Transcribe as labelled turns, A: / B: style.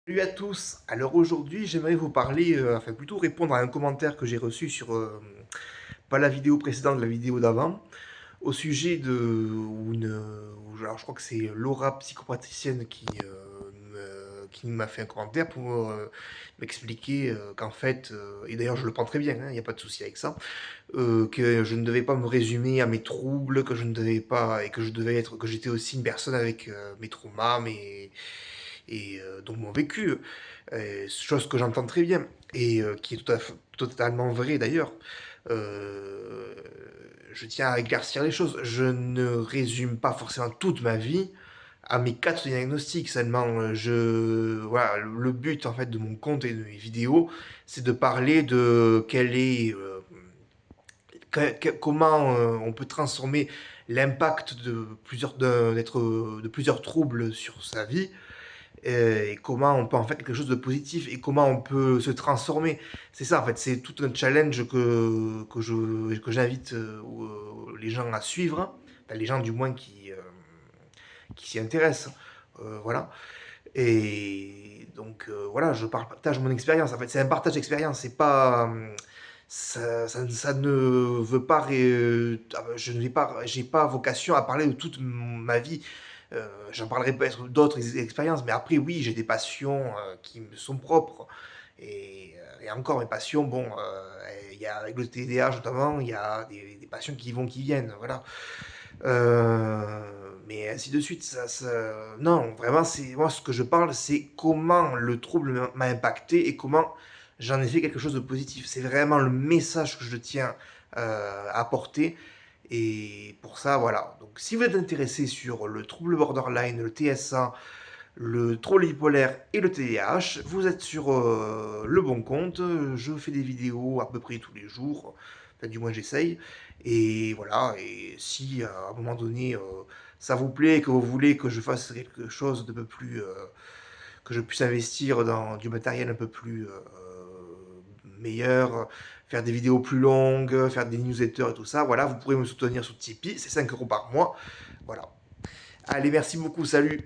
A: Salut à tous. Alors aujourd'hui, j'aimerais vous parler, enfin plutôt répondre à un commentaire que j'ai reçu sur pas la vidéo précédente, la vidéo d'avant, au sujet de alors je crois que c'est Laura psychopraticienne qui m'a fait un commentaire pour m'expliquer qu'en fait, et d'ailleurs je le prends très bien, il n'y a pas de souci avec ça, que je ne devais pas me résumer à mes troubles, que je ne devais pas et que je devais être, que j'étais aussi une personne avec mes traumas, donc mon vécu, chose que j'entends très bien et qui est totalement vrai d'ailleurs. Euh, je tiens à éclaircir les choses. Je ne résume pas forcément toute ma vie à mes quatre diagnostics seulement. Voilà, le but en fait de mon compte et de mes vidéos, c'est de parler de comment on peut transformer l'impact de plusieurs troubles sur sa vie et comment on peut en faire quelque chose de positif et comment on peut se transformer. C'est ça en fait, c'est tout un challenge que j'invite les gens à suivre, enfin, les gens du moins qui s'y intéressent. Voilà. Et donc voilà, partage mon expérience. En fait, c'est un partage d'expérience, c'est pas. Ça ne veut pas. Je n'ai pas, j'ai pas vocation à parler de toute ma vie. J'en parlerai peut-être d'autres expériences, mais après, oui, j'ai des passions qui me sont propres. Et encore, mes passions, bon, il y a, avec le TDAH notamment, il y a des passions qui vont, qui viennent, voilà. Mais ainsi de suite, non, vraiment, c'est moi ce que je parle, c'est comment le trouble m'a impacté et comment j'en ai fait quelque chose de positif. C'est vraiment le message que je tiens à porter. Et pour ça, voilà. Donc, si vous êtes intéressé sur le trouble borderline, le TSA, le trouble bipolaire et le TDAH, vous êtes sur le bon compte. Je fais des vidéos à peu près tous les jours. Enfin, du moins, j'essaye. Et voilà. Et si à un moment donné, ça vous plaît et que vous voulez que je fasse quelque chose de peu plus. Que je puisse investir dans du matériel un peu plus meilleur, faire des vidéos plus longues, faire des newsletters et tout ça, voilà, vous pourrez me soutenir sur Tipeee, c'est 5 € par mois. Voilà. Allez, merci beaucoup, salut.